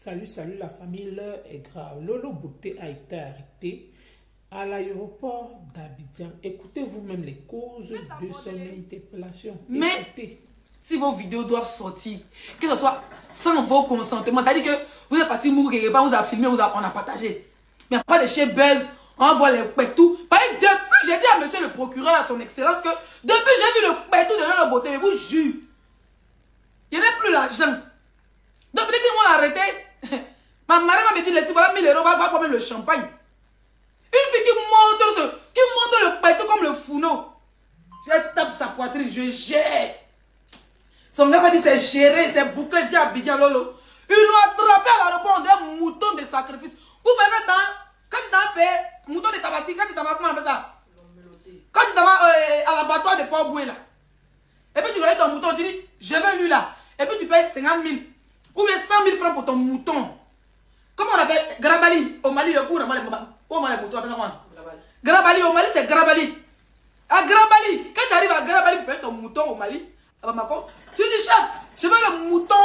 Salut la famille, l'heure est grave. Lolo Bouté a été arrêté à l'aéroport d'Abidjan. Écoutez vous-même les causes de son interpellation. Mais écoutez. Si vos vidéos doivent sortir, que ce soit sans vos consentements, c'est-à-dire que vous êtes parti mourir quelque part, on a filmé, on a partagé. Mais pas de chez Buzz, on voit les pétous. Depuis, j'ai dit à monsieur le procureur, à son excellence, que depuis j'ai vu le pétou de Lolo Bouté, je vous jure, il n'y a plus l'argent. Donc dès qu'ils vont l'arrêter, ma marraine m'a dit, laissez voilà 1000 euros, va prendre le champagne. Une fille qui monte le pétou comme le fourneau. Je tape sa poitrine, je jette. Son gars m'a dit, c'est géré, c'est bouclé, dit Abidjan Lolo. Ils l'ont attrapé à l'aéroport, on dirait un mouton de sacrifice. Vous pouvez mettre quand tu t'as payé, mouton de tabaski, quand tu t'as comment on appelle ça? Quand tu t'as à l'abattoir de Port-Boué là. Et puis tu regardes ton mouton, tu dis, je vais lui là. Et puis tu payes 50 000 ou bien 100 000 francs pour ton mouton. Comment on appelle? Grabali. Au Mali, où on a les moutons? Grabali, au Mali, c'est Grabali. À Grabali, quand tu arrives à Grabali pour payer ton mouton au Mali, à Bamako, tu dis, chef, je veux le mouton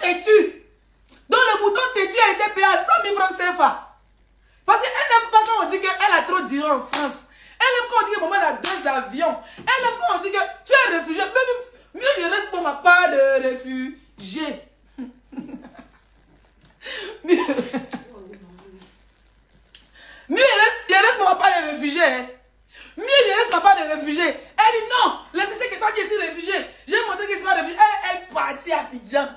têtu. Donc le mouton têtu a été payé à 100 000 francs CFA. Parce qu'elle n'aime pas quand on dit qu'elle a trop d'irons en France. Elle aime quand on dit que maman a 2 avions. Elle aime quand on dit que tu es réfugié. Mieux il reste pour ma part de réfugié. Mieux il reste pour ma part de réfugié. Hein. Mieux je reste ma part de réfugié. Elle dit non, laissez c'est que toi qui es réfugié. J'ai montré que c'est pas réfugié. Elle est partie à Abidjan.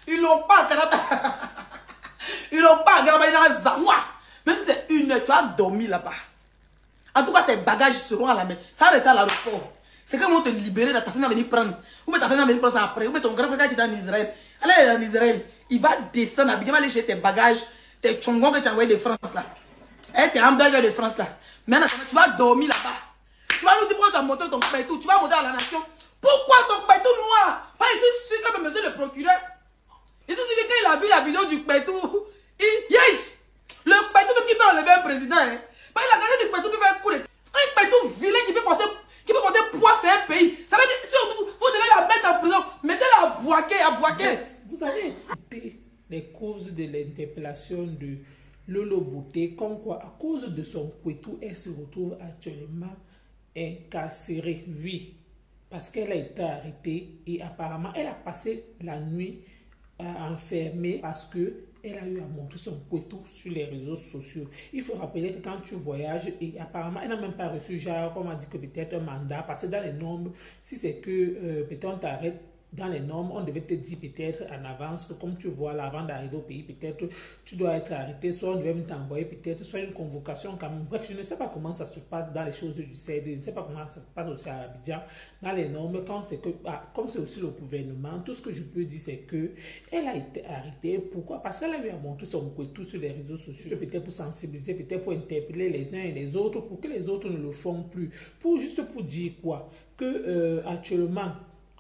Ils l'ont pas à Canada. Ils l'ont pas à Canada, dans Zawa. Même si c'est une heure, tu as dormi là-bas. En tout cas, tes bagages seront à la main. Ça reste à l'aéroport. C'est quand ils vont te libérer, ta famille va venir prendre. Ou bien ta famille va venir prendre ça après. Ou bien ton grand frère qui est en Israël. Elle est en Israël. Il va descendre à Abidjan, il va aller chercher tes bagages, tes chongons que tu as envoyés de France là. Et tes hamburgers de France là. Maintenant, tu vas dormir là-bas. Tu vas nous dire pourquoi tu vas montrer ton pétou. Tu vas montrer à la nation. Pourquoi ton pétou noir? Pas je suis sûr que monsieur le procureur. Je suis sûr que quand il a vu la vidéo du pétou, yes! Le pétou même qui peut enlever un président. Hein. Bah, il a gagné du pétou qui fait un coup de. Un pétou vilain qui peut porter poids, c'est un pays. Ça veut dire si vous devez la mettre en prison, mettez-la à boaquer. Vous avez écouté les causes de l'interpellation de Lolo Bouté, comme quoi, à cause de son pétou, elle se retrouve actuellement incarcérée. Oui, parce qu'elle a été arrêtée et apparemment, elle a passé la nuit enfermée parce que elle a eu à montrer son pétou sur les réseaux sociaux. Il faut rappeler que quand tu voyages, et apparemment, elle n'a même pas reçu, genre, comme on dit que peut-être un mandat, parce que dans les normes, si c'est que peut-être on t'arrête, dans les normes, on devait te dire peut-être en avance que comme tu vois là, avant d'arriver au pays, peut-être tu dois être arrêté, soit on devait t'envoyer peut-être, soit une convocation quand même. Bref, je ne sais pas comment ça se passe dans les choses du CED, je ne sais pas comment ça se passe aussi à Abidjan, dans les normes, quand c'est que, comme c'est aussi le gouvernement, tout ce que je peux dire c'est que elle a été arrêtée. Pourquoi? Parce qu'elle a eu à montrer son pétou sur les réseaux sociaux, peut-être pour sensibiliser, peut-être pour interpeller les uns et les autres, pour que les autres ne le font plus. Juste pour dire quoi? Que actuellement,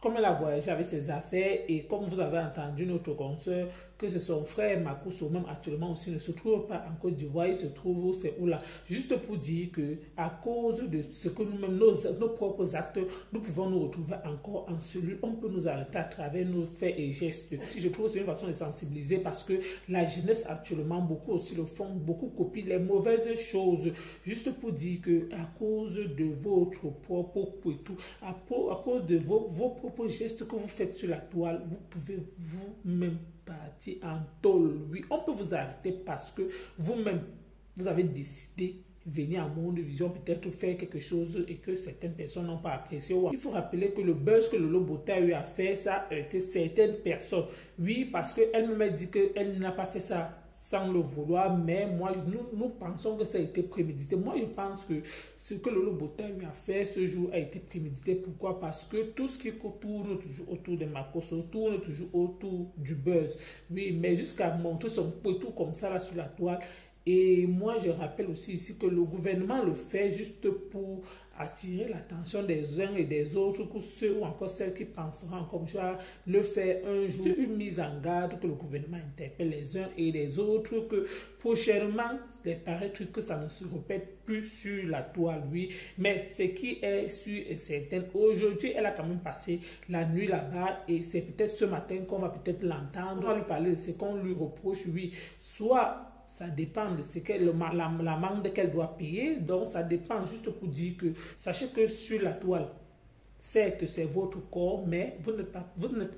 comme elle a voyagé avec ses affaires et comme vous avez entendu notre consoeur, que c'est son frère Makousso, même actuellement aussi ne se trouve pas en Côte d'Ivoire, il se trouve c'est où là. Juste pour dire que à cause de ce que nous-mêmes, nos propres actes, nous pouvons nous retrouver encore en cellule. On peut nous arrêter à travers nos faits et gestes. Si je trouve que c'est une façon de sensibiliser parce que la jeunesse actuellement, beaucoup aussi le font, beaucoup copient les mauvaises choses. Juste pour dire que à cause de votre propre pétou, à cause de vos propres gestes que vous faites sur la toile, vous pouvez vous-même partir en tôle. Oui, on peut vous arrêter parce que vous-même, vous avez décidé de venir à Monde Vision, peut-être faire quelque chose et que certaines personnes n'ont pas apprécié. Il faut rappeler que le buzz que Lolo Bouté a eu à faire, ça a été certaines personnes. Oui, parce qu'elle me dit qu'elle n'a pas fait ça sans le vouloir, mais moi, nous pensons que ça a été prémédité. Moi, je pense que ce que Lolo Bouté a eu à faire ce jour a été prémédité. Pourquoi? Parce que tout ce qui tourne toujours autour de Makousso, tourne toujours autour du buzz. Oui, mais jusqu'à montrer son pétou comme ça là sur la toile. Et moi, je rappelle aussi ici que le gouvernement le fait juste pour attirer l'attention des uns et des autres, que ceux ou encore celles qui penseront encore genre le faire un jour, une mise en garde que le gouvernement interpelle les uns et les autres, que prochainement, il paraît que ça ne se répète plus sur la toile, oui, mais ce qui est sûr et certain, aujourd'hui, elle a quand même passé la nuit là-bas et c'est peut-être ce matin qu'on va peut-être l'entendre, on va lui parler de ce qu'on lui reproche, oui, soit ça dépend de ce qu'elle, l'amende qu'elle doit payer. Donc, ça dépend juste pour dire que, sachez que sur la toile, certes, c'est votre corps, mais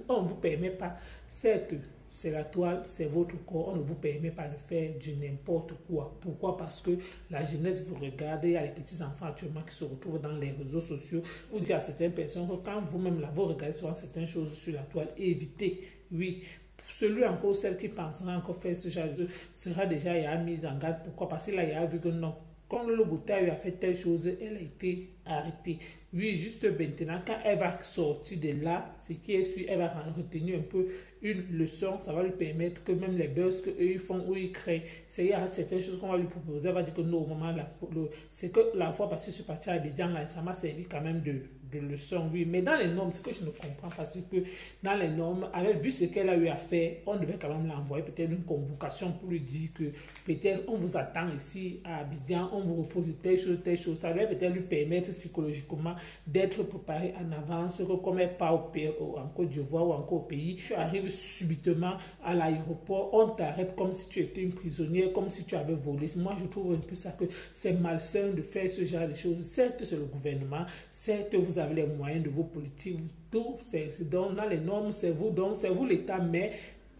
on ne vous permet pas, certes, c'est la toile, c'est votre corps, on ne vous permet pas de faire du n'importe quoi. Pourquoi? Parce que la jeunesse vous regarde, il y a les petits-enfants actuellement qui se retrouvent dans les réseaux sociaux. Vous dites à certaines personnes que quand vous-même là, vous regardez sur certaines choses sur la toile, évitez, oui. Celui encore, celle qui pensera encore faire ce genre de choses, sera déjà il y a mis en garde. Pourquoi? Parce que là, il y a vu que non. Quand le Bouta a fait telle chose, elle a été arrêtée. Oui, juste maintenant, quand elle va sortir de là, ce qui est sûr, elle va retenir un peu une leçon. Ça va lui permettre que même les buzz qu'eux ils font ou ils créent, c'est il y a certaines choses qu'on va lui proposer. Elle va dire que non, au moment, c'est que la fois parce que je suis partie à Abidjan, là, ça m'a servi quand même de leçon, oui. Mais dans les normes, ce que je ne comprends pas, c'est que dans les normes, avec vu ce qu'elle a eu à faire, on devait quand même l'envoyer peut-être une convocation pour lui dire que peut-être on vous attend ici à Abidjan, on vous repose telle chose. Ça devait peut-être lui permettre psychologiquement d'être préparé en avance, que comme elle part en Côte d'Ivoire ou encore au pays, tu arrives subitement à l'aéroport, on t'arrête comme si tu étais une prisonnière, comme si tu avais volé. Moi, je trouve un peu ça que c'est malsain de faire ce genre de choses. Certes, c'est le gouvernement, certes, vous avez les moyens de vos politiques, tout, c'est dans les normes, c'est vous l'État, mais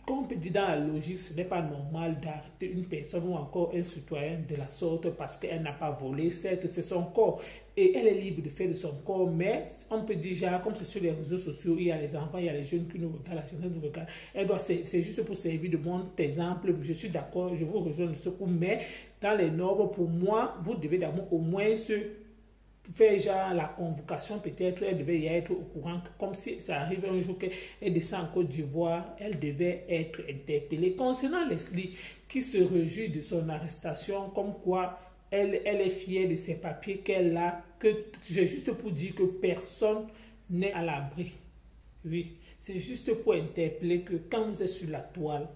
comme on peut dire dans la logique, ce n'est pas normal d'arrêter une personne ou encore un citoyen de la sorte parce qu'elle n'a pas volé. Certes, c'est son corps et elle est libre de faire de son corps, mais on peut dire, genre, comme c'est sur les réseaux sociaux, il y a les enfants, il y a les jeunes qui nous regardent, la jeunesse nous regarde, c'est juste pour servir de bon exemple. Je suis d'accord, je vous rejoins de ce coup, mais dans les normes, pour moi, vous devez d'abord au moins faire genre la convocation, peut-être elle devait y être au courant, comme si ça arrive un jour qu'elle descend en Côte d'Ivoire, elle devait être interpellée. Concernant Leslie, qui se réjouit de son arrestation, comme quoi elle est fière de ses papiers qu'elle a, que c'est juste pour dire que personne n'est à l'abri. Oui, c'est juste pour interpeller que quand vous êtes sur la toile,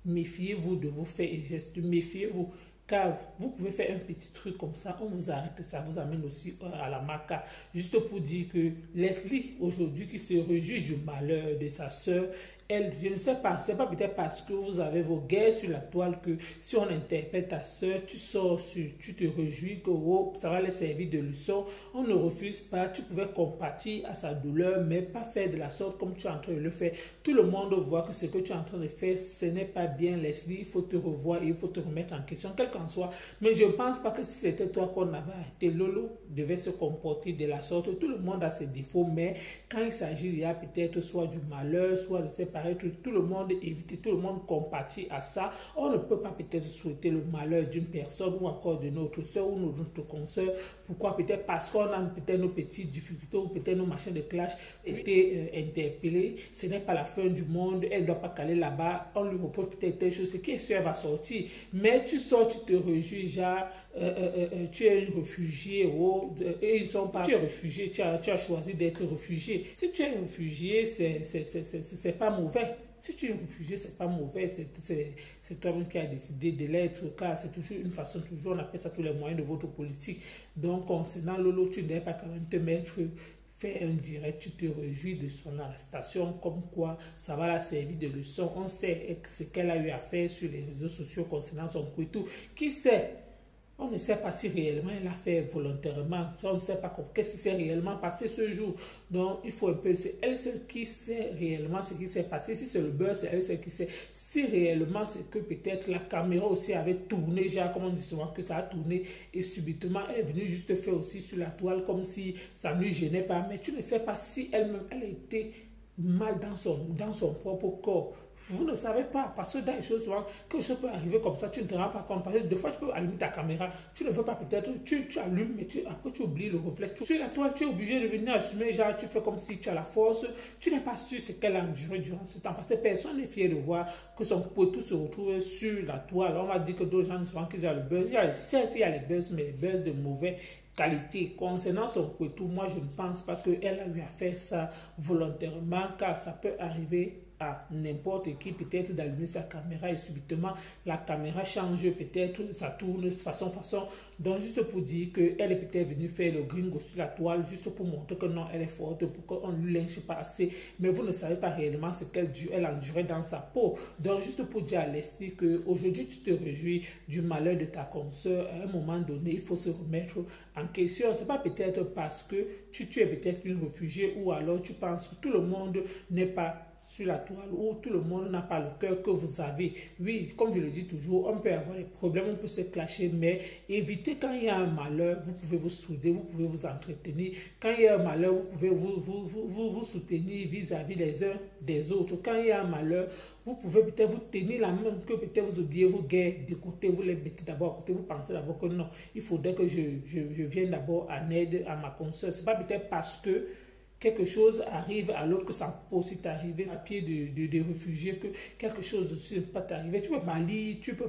méfiez-vous de vos faits et gestes, méfiez-vous. Car vous pouvez faire un petit truc comme ça, on vous arrête, ça vous amène aussi à la maca. Juste pour dire que Leslie, aujourd'hui, qui se réjouit du malheur de sa sœur, elle, je ne sais pas, c'est pas peut-être parce que vous avez vos guerres sur la toile que si on interpelle ta soeur, tu sors tu te réjouis que oh, ça va les servir de leçon. On ne refuse pas, tu pouvais compatir à sa douleur, mais pas faire de la sorte comme tu es en train de le faire. Tout le monde voit que ce que tu es en train de faire, ce n'est pas bien, Leslie. Il faut te revoir et il faut te remettre en question, quel qu'en soit. Mais je ne pense pas que si c'était toi qu'on avait arrêté, Lolo devait se comporter de la sorte. Tout le monde a ses défauts, mais quand il s'agit, il y a peut-être soit du malheur, soit de ses tout le monde évite, tout le monde compatit à ça. On ne peut pas peut-être souhaiter le malheur d'une personne ou encore de notre soeur ou notre consoeur. Pourquoi? Peut-être parce qu'on a peut-être nos petites difficultés ou peut-être nos machins de clash étaient interpellés. Ce n'est pas la fin du monde. Elle ne doit pas caler là-bas. On lui repose peut-être telle chose. Ce qui est sûr, elle va sortir. Mais tu sors, tu te réjouis, genre, tu es une réfugiée. Oh, et ils sont pas. Tu es réfugié. Tu as choisi d'être réfugié. Si tu es réfugié, c'est pas mauvais. Si tu es réfugié, c'est pas mauvais, c'est toi-même qui as décidé de l'être, car c'est toujours une façon, toujours on appelle ça tous les moyens de votre politique. Donc, concernant Lolo, tu ne dois pas quand même te mettre, faire un direct, tu te réjouis de son arrestation, comme quoi ça va la servir de leçon. On sait ce qu'elle a eu à faire sur les réseaux sociaux concernant son couteau. Qui sait? On ne sait pas si réellement elle a fait volontairement. On ne sait pas qu'est-ce qui s'est réellement passé ce jour. Donc, il faut un peu... C'est elle seule qui sait réellement ce qui s'est passé. Si c'est le beurre, c'est elle seule qui sait. Si réellement, c'est que peut-être la caméra aussi avait tourné, genre, comme on dit souvent, que ça a tourné. Et subitement, elle est venue juste faire aussi sur la toile, comme si ça ne lui gênait pas. Mais tu ne sais pas si elle-même, elle a été mal dans son propre corps. vous ne savez pas, parce que dans les choses, souvent, quelque chose peut arriver comme ça, tu ne te rends pas compte. Parce que des fois, tu peux allumer ta caméra, tu ne veux pas peut-être, tu allumes, mais après tu oublies le réflexe. Sur la toile, tu es obligé de venir assumer, genre, tu fais comme si tu as la force, tu n'es pas sûr ce qu'elle a enduré durant ce temps. Parce que personne n'est fier de voir que son poitou se retrouve sur la toile. On va dire que d'autres gens, souvent, qu'ils ont le buzz. Certes, il y a les buzz, mais les buzz de mauvais qualité. Concernant son poitou, moi, je ne pense pas qu'elle a eu à faire ça volontairement, car ça peut arriver à n'importe qui, peut-être d'allumer sa caméra et subitement la caméra change, peut-être ça tourne de façon. Donc juste pour dire qu'elle est peut-être venue faire le gringo sur la toile, juste pour montrer que non, elle est forte, pour qu'on ne lui lynche pas assez, mais vous ne savez pas réellement ce qu'elle a enduré dans sa peau. Donc juste pour dire à l'esprit qu'aujourd'hui tu te réjouis du malheur de ta consoeur, à un moment donné il faut se remettre en question. C'est pas peut-être parce que tu es peut-être une réfugiée, ou alors tu penses que tout le monde n'est pas sur la toile, où tout le monde n'a pas le cœur que vous avez. Oui, comme je le dis toujours, on peut avoir des problèmes, on peut se clasher, mais évitez quand il y a un malheur, vous pouvez vous souder, vous pouvez vous entretenir. Quand il y a un malheur, vous pouvez vous soutenir vis-à-vis les uns des autres. Quand il y a un malheur, vous pouvez peut-être vous tenir la main, que peut-être vous oubliez vos guerres de côté, vous les mettez d'abord à côté, vous pensez d'abord que non, il faudrait que je vienne d'abord en aide à ma consoeur. C'est pas peut-être parce que quelque chose arrive alors que ça peut aussi t'arriver à pied de réfugiés, que quelque chose aussi ne peut pas t'arriver. Tu peux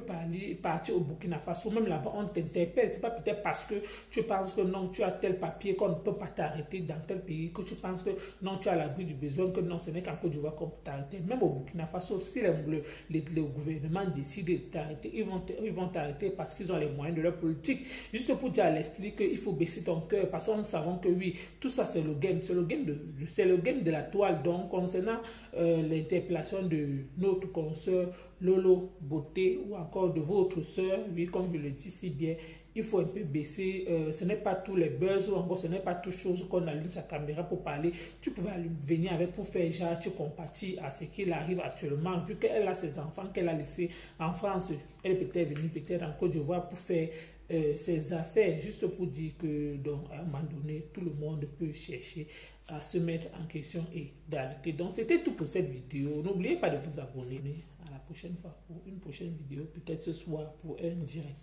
partir au Burkina Faso, même là-bas on t'interpelle. C'est pas peut-être parce que tu penses que non, tu as tel papier qu'on ne peut pas t'arrêter dans tel pays, que tu penses que non, tu as l'abri du besoin, que non, ce n'est qu'en Côte d'Ivoire qu'on peut t'arrêter. Même au Burkina Faso, si le gouvernement décide de t'arrêter, ils vont t'arrêter parce qu'ils ont les moyens de leur politique. Juste pour dire à l'esprit qu'il faut baisser ton cœur, parce que nous savons que oui, tout ça c'est le game, c'est le game de la toile. Donc concernant l'interpellation de notre consoeur Lolo Beauté, ou encore de votre soeur, oui, comme je le dis si bien, il faut un peu baisser. Ce n'est pas tous les buzz, ou encore ce n'est pas toutes choses qu'on allume sa caméra pour parler. Tu pouvais venir avec pour faire genre, tu compatis à ce qu'il arrive actuellement, vu qu'elle a ses enfants qu'elle a laissés en France. Elle est peut-être venue peut-être en Côte d'Ivoire pour faire ses affaires, juste pour dire que donc, à un moment donné, tout le monde peut chercher à se mettre en question et d'arrêter. Donc c'était tout pour cette vidéo. N'oubliez pas de vous abonner. À la prochaine fois pour une prochaine vidéo, peut-être ce soir pour un direct.